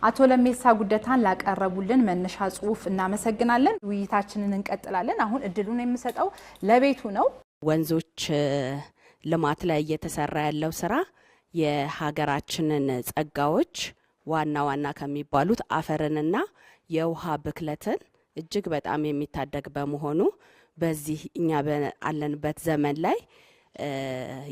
አቶ ለሜሳ ጉደታን ላቀረቡልን መነሻ ጽሁፍ እናመሰግናለን። ውይይታችንን እንቀጥላለን። አሁን እድሉን የምሰጠው ለቤቱ ነው። ወንዞች ልማት ላይ እየተሰራ ያለው ስራ የሀገራችንን ጸጋዎች ዋና ከሚባሉት አፈርንና የውሃ ብክለትን እጅግ በጣም የሚታደግ በመሆኑ በዚህ እኛ ባለንበት ዘመን ላይ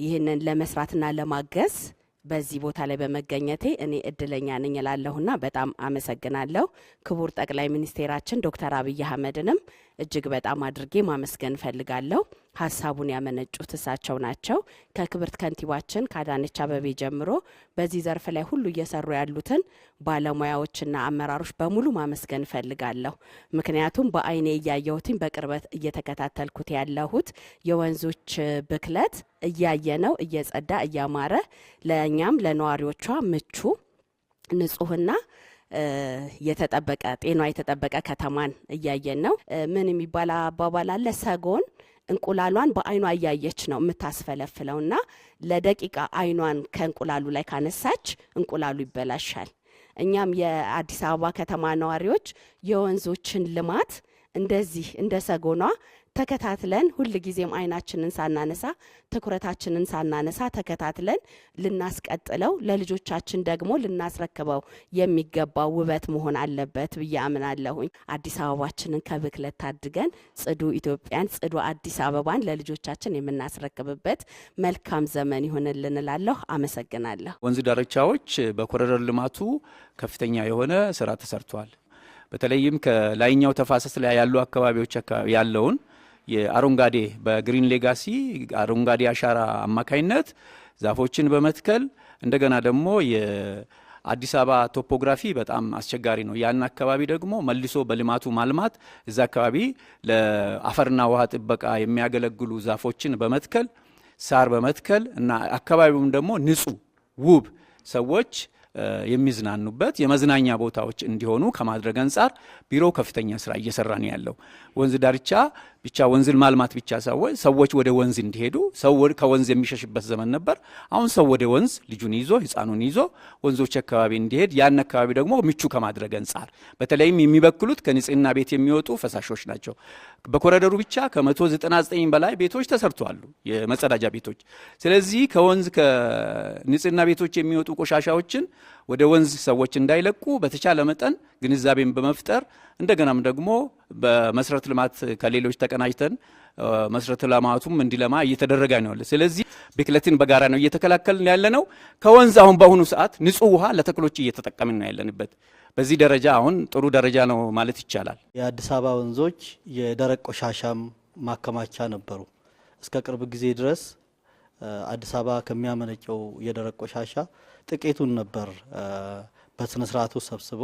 ይህንን ለመስራትና ለማገዝ በዚህ ቦታ ላይ በመገኘቴ እኔ እድለኛ ነኝ እላለሁና በጣም አመሰግናለሁ። ክቡር ጠቅላይ ሚኒስቴራችን ዶክተር አብይ አህመድንም እጅግ በጣም አድርጌ ማመስገን ፈልጋለሁ። ሐሳቡን ያመነጩት እሳቸው ናቸው። ከክብርት ከንቲባችን ከአዳነች አቤቤ ጀምሮ በዚህ ዘርፍ ላይ ሁሉ እየሰሩ ያሉትን ባለሙያዎችና አመራሮች በሙሉ ማመስገን ፈልጋለሁ። ምክንያቱም በአይኔ እያየሁትኝ በቅርበት እየተከታተልኩት ያለሁት የወንዞች ብክለት እያየነው እየጸዳ እያማረ ለኛም ለነዋሪዎቿ ምቹ ንጹህና የተጠበቀ ጤናዋ የተጠበቀ ከተማን እያየን ነው። ምን የሚባል አባባል አለ? ሰጎን እንቁላሏን በአይኗ እያየች ነው የምታስፈለፍለውና ለደቂቃ አይኗን ከእንቁላሉ ላይ ካነሳች እንቁላሉ ይበላሻል። እኛም የአዲስ አበባ ከተማ ነዋሪዎች የወንዞችን ልማት እንደዚህ እንደ ሰጎኗ ተከታትለን ሁሉ ጊዜም አይናችንን ሳናነሳ ትኩረታችንን ሳናነሳ ተከታትለን ልናስቀጥለው ለልጆቻችን ደግሞ ልናስረክበው የሚገባው ውበት መሆን አለበት ብዬ አምናለሁኝ። አዲስ አበባችንን ከብክለት ታድገን ጽዱ ኢትዮጵያን ጽዱ አዲስ አበባን ለልጆቻችን የምናስረክብበት መልካም ዘመን ይሆንልን እላለሁ። አመሰግናለሁ። ወንዝ ዳርቻዎች በኮሪደር ልማቱ ከፍተኛ የሆነ ስራ ተሰርቷል። በተለይም ከላይኛው ተፋሰስ ላይ ያሉ አካባቢዎች ያለውን የአረንጓዴ በግሪን ሌጋሲ አረንጓዴ አሻራ አማካይነት ዛፎችን በመትከል እንደገና ደግሞ የአዲስ አበባ ቶፖግራፊ በጣም አስቸጋሪ ነው። ያን አካባቢ ደግሞ መልሶ በልማቱ ማልማት እዛ አካባቢ ለአፈርና ውሃ ጥበቃ የሚያገለግሉ ዛፎችን በመትከል ሳር በመትከል እና አካባቢውም ደግሞ ንጹህ ውብ ሰዎች የሚዝናኑበት የመዝናኛ ቦታዎች እንዲሆኑ ከማድረግ አንፃር ቢሮ ከፍተኛ ስራ እየሰራ ነው ያለው። ወንዝ ዳርቻ ብቻ ወንዝን ማልማት ብቻ ሰዎች ወደ ወንዝ እንዲሄዱ ሰው ከወንዝ የሚሸሽበት ዘመን ነበር። አሁን ሰው ወደ ወንዝ ልጁን ይዞ ህፃኑን ይዞ ወንዞች አካባቢ እንዲሄድ ያን አካባቢ ደግሞ ምቹ ከማድረግ አንፃር በተለይም የሚበክሉት ከንጽህና ቤት የሚወጡ ፈሳሾች ናቸው። በኮሪደሩ ብቻ ከ199 በላይ ቤቶች ተሰርተዋል፣ የመጸዳጃ ቤቶች። ስለዚህ ከወንዝ ከንጽህና ቤቶች የሚወጡ ቆሻሻዎችን ወደ ወንዝ ሰዎች እንዳይለቁ በተቻለ መጠን ግንዛቤን በመፍጠር እንደገናም ደግሞ በመሰረተ ልማት ከሌሎች ተቀናጅተን መሰረተ ልማቱም እንዲለማ እየተደረገ ነው ያለ። ስለዚህ ብክለትን በጋራ ነው እየተከላከልን ያለነው። ከወንዝ አሁን በአሁኑ ሰዓት ንጹህ ውሃ ለተክሎች እየተጠቀምን ነው ያለንበት። በዚህ ደረጃ አሁን ጥሩ ደረጃ ነው ማለት ይቻላል። የአዲስ አበባ ወንዞች የደረቅ ቆሻሻም ማከማቻ ነበሩ። እስከ ቅርብ ጊዜ ድረስ አዲስ አበባ ከሚያመነጨው የደረቅ ቆሻሻ ጥቂቱን ነበር በስነ ስርዓቱ ሰብስቦ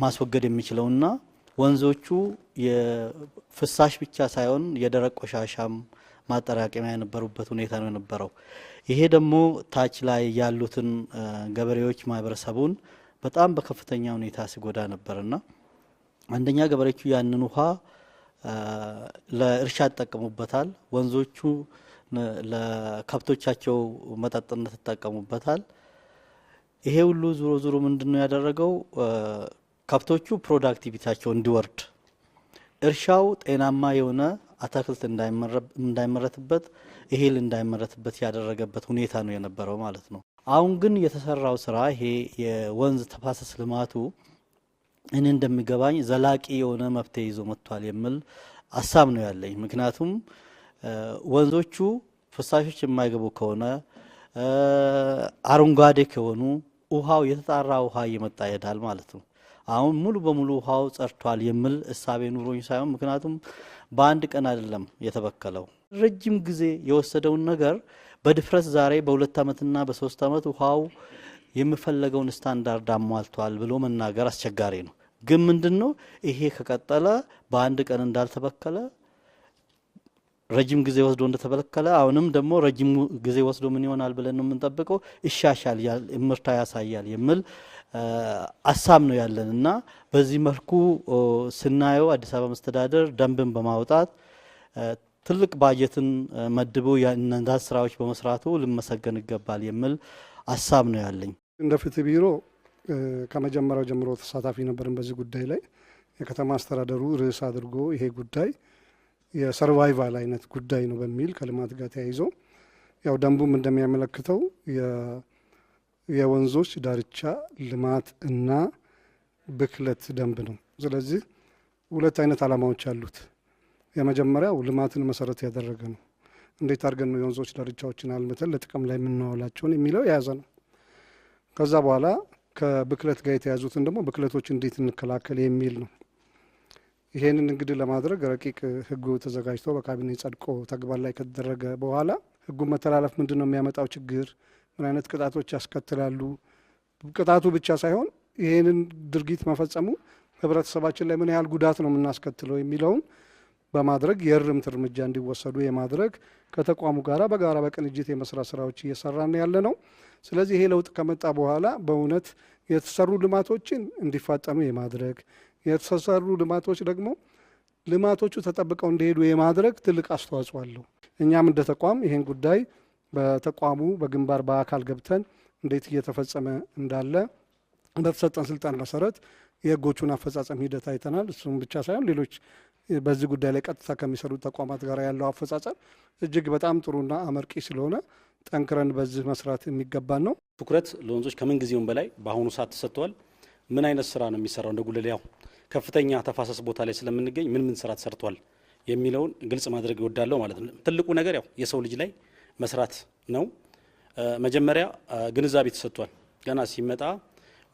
ማስወገድ የሚችለውና ወንዞቹ የፍሳሽ ብቻ ሳይሆን የደረቅ ቆሻሻም ማጠራቀሚያ የነበሩበት ሁኔታ ነው የነበረው። ይሄ ደግሞ ታች ላይ ያሉትን ገበሬዎች ማህበረሰቡን በጣም በከፍተኛ ሁኔታ ሲጎዳ ነበርና አንደኛ ገበሬዎቹ ያንን ውሃ ለእርሻ ተጠቀሙበታል። ወንዞቹ ለከብቶቻቸው መጠጥነት ተጠቀሙበታል። ይሄ ሁሉ ዙሮ ምንድነው ያደረገው? ከብቶቹ ፕሮዳክቲቪቲያቸው እንዲወርድ፣ እርሻው ጤናማ የሆነ አትክልት እንዳይመረትበት፣ እህል እንዳይመረትበት ያደረገበት ሁኔታ ነው የነበረው ማለት ነው። አሁን ግን የተሰራው ስራ ይሄ የወንዝ ተፋሰስ ልማቱ እኔ እንደሚገባኝ ዘላቂ የሆነ መፍትሄ ይዞ መጥቷል የሚል ሀሳብ ነው ያለኝ። ምክንያቱም ወንዞቹ ፍሳሾች የማይገቡ ከሆነ አረንጓዴ ከሆኑ ውሃው የተጣራ ውሃ እየመጣ ይሄዳል ማለት ነው። አሁን ሙሉ በሙሉ ውሃው ጸርቷል የሚል እሳቤ ኑሮኝ ሳይሆን ምክንያቱም በአንድ ቀን አይደለም የተበከለው። ረጅም ጊዜ የወሰደውን ነገር በድፍረት ዛሬ በ2 አመትና በ3 አመት ውሃው የሚፈለገውን ስታንዳርድ አሟልቷል ብሎ መናገር አስቸጋሪ ነው። ግን ምንድነው ይሄ ከቀጠለ በአንድ ቀን እንዳልተበከለ ረጅም ጊዜ ወስዶ እንደተበከለ አሁንም ደግሞ ረጅም ጊዜ ወስዶ ምን ይሆናል ብለን ነው የምንጠብቀው? ይሻሻል ምርታ ያሳያል የሚል ሀሳብ ነው ያለንና በዚህ መልኩ ስናየው አዲስ አበባ መስተዳደር ደንብን በማውጣት ትልቅ ባጀትን መድቦ የእነዛ ስራዎች በመስራቱ ልመሰገን ይገባል የሚል ሀሳብ ነው ያለኝ። እንደ ፍትህ ቢሮ ከመጀመሪያው ጀምሮ ተሳታፊ ነበርን በዚህ ጉዳይ ላይ። የከተማ አስተዳደሩ ርዕስ አድርጎ ይሄ ጉዳይ የሰርቫይቫል አይነት ጉዳይ ነው በሚል ከልማት ጋር ተያይዞ ያው ደንቡም እንደሚያመለክተው የወንዞች ዳርቻ ልማት እና ብክለት ደንብ ነው። ስለዚህ ሁለት አይነት ዓላማዎች አሉት። የመጀመሪያው ልማትን መሰረት ያደረገ ነው። እንዴት አድርገን ነው የወንዞች ዳርቻዎችን አልምተን ለጥቅም ላይ የምናውላቸውን የሚለው የያዘ ነው። ከዛ በኋላ ከብክለት ጋር የተያዙትን ደግሞ ብክለቶች እንዴት እንከላከል የሚል ነው። ይሄንን እንግዲህ ለማድረግ ረቂቅ ህጉ ተዘጋጅቶ በካቢኔ ጸድቆ ተግባር ላይ ከተደረገ በኋላ ህጉን መተላለፍ ምንድን ነው የሚያመጣው ችግር፣ ምን አይነት ቅጣቶች ያስከትላሉ፣ ቅጣቱ ብቻ ሳይሆን ይሄንን ድርጊት መፈጸሙ ህብረተሰባችን ላይ ምን ያህል ጉዳት ነው የምናስከትለው የሚለውን በማድረግ የእርምት እርምጃ እንዲወሰዱ የማድረግ ከተቋሙ ጋራ በጋራ በቅንጅት የመስራት ስራዎች እየሰራን ያለ ነው። ስለዚህ ይሄ ለውጥ ከመጣ በኋላ በእውነት የተሰሩ ልማቶችን እንዲፋጠኑ የማድረግ የተሰሩ ልማቶች ደግሞ ልማቶቹ ተጠብቀው እንዲሄዱ የማድረግ ትልቅ አስተዋጽኦ አለው። እኛም እንደ ተቋም ይሄን ጉዳይ በተቋሙ በግንባር በአካል ገብተን እንዴት እየተፈጸመ እንዳለ በተሰጠን ስልጣን መሰረት የህጎቹን አፈጻጸም ሂደት አይተናል። እሱም ብቻ ሳይሆን ሌሎች በዚህ ጉዳይ ላይ ቀጥታ ከሚሰሩ ተቋማት ጋር ያለው አፈጻጸም እጅግ በጣም ጥሩና አመርቂ ስለሆነ ጠንክረን በዚህ መስራት የሚገባን ነው። ትኩረት ለወንዞች ከምን ጊዜውም በላይ በአሁኑ ሰዓት ተሰጥቷል። ምን አይነት ስራ ነው የሚሰራው? እንደ ጉለሌ ያው ከፍተኛ ተፋሰስ ቦታ ላይ ስለምንገኝ ምን ስራ ተሰርቷል የሚለውን ግልጽ ማድረግ እወዳለሁ ማለት ነው። ትልቁ ነገር ያው የሰው ልጅ ላይ መስራት ነው። መጀመሪያ ግንዛቤ ተሰጥቷል። ገና ሲመጣ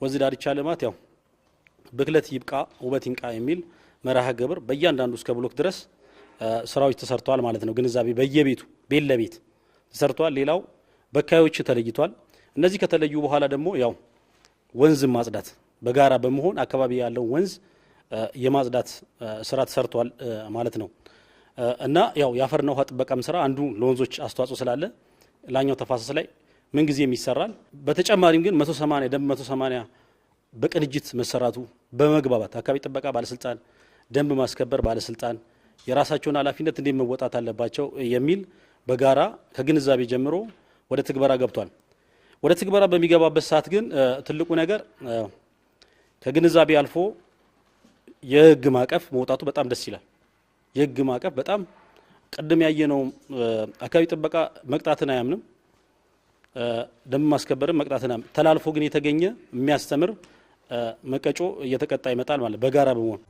ወንዝ ዳርቻ ልማት ያው ብክለት ይብቃ ውበት ይንቃ የሚል መርሃ ግብር በእያንዳንዱ እስከ ብሎክ ድረስ ስራዎች ተሰርተዋል ማለት ነው። ግንዛቤ በየቤቱ ቤት ለቤት ተሰርተዋል። ሌላው በካዮች ተለይቷል። እነዚህ ከተለዩ በኋላ ደግሞ ያው ወንዝ ማጽዳት በጋራ በመሆን አካባቢ ያለው ወንዝ የማጽዳት ስራ ተሰርቷል ማለት ነው። እና ያው የአፈርና ውሃ ጥበቃም ስራ አንዱ ለወንዞች አስተዋጽኦ ስላለ ላኛው ተፋሰስ ላይ ምን ጊዜም ይሰራል። በተጨማሪም ግን 180 ደንብ 180 በቅንጅት መሰራቱ በመግባባት አካባቢ ጥበቃ ባለስልጣን፣ ደንብ ማስከበር ባለስልጣን የራሳቸውን ኃላፊነት እንዴት መወጣት አለባቸው የሚል በጋራ ከግንዛቤ ጀምሮ ወደ ትግበራ ገብቷል። ወደ ትግበራ በሚገባበት ሰዓት ግን ትልቁ ነገር ከግንዛቤ አልፎ የህግ ማዕቀፍ መውጣቱ በጣም ደስ ይላል። የህግ ማዕቀፍ በጣም ቅድም ያየነው አካባቢ ጥበቃ መቅጣትን አያምንም፣ ደንብ ማስከበርም መቅጣትን አያምንም። ተላልፎ ግን የተገኘ የሚያስተምር መቀጮ እየተቀጣ ይመጣል ማለት በጋራ በመሆን